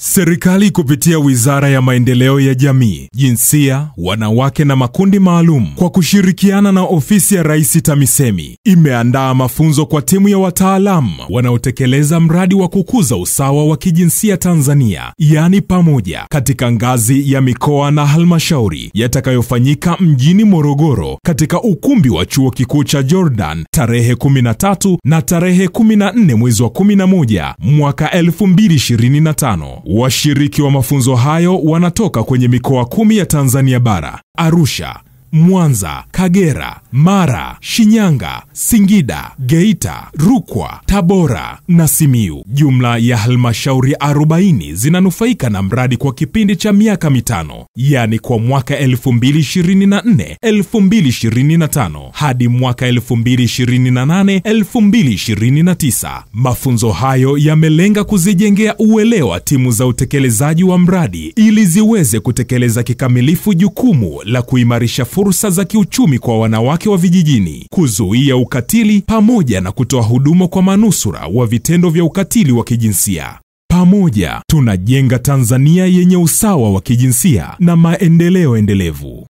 Serikali kupitia Wizara ya Maendeleo ya Jamii, Jinsia, Wanawake na Makundi Maalum kwa kushirikiana na Ofisi ya Rais TAMISEMI imeandaa mafunzo kwa timu ya wataalamu wanaotekeleza mradi wa kukuza usawa wa kijinsia Tanzania, yani PAMOJA, katika ngazi ya mikoa na halmashauri, yatakayofanyika mjini Morogoro katika ukumbi wa Chuo Kikuu cha Jordan tarehe 13 na tarehe 14 mwezi wa 11 mwaka 2025. Washiriki wa mafunzo hayo wanatoka kwenye mikoa 10 ya Tanzania bara: Arusha, Mwanza, Kagera, Mara, Shinyanga, Singida, Geita, Rukwa, Tabora na Simiyu. Jumla ya halmashauri 40 zinanufaika na mradi kwa kipindi cha miaka 5, yani kwa mwaka 2024-2025 hadi mwaka 2028-2029. Mafunzo hayo yamelenga kuzijengea uelewa timu za utekelezaji wa mradi ili ziweze kutekeleza kikamilifu jukumu la kuimarisha fursa za kiuchumi kwa wanawake wa vijijini, kuzuia ukatili pamoja na kutoa huduma kwa manusura wa vitendo vya ukatili wa kijinsia. Pamoja tunajenga Tanzania yenye usawa wa kijinsia na maendeleo endelevu.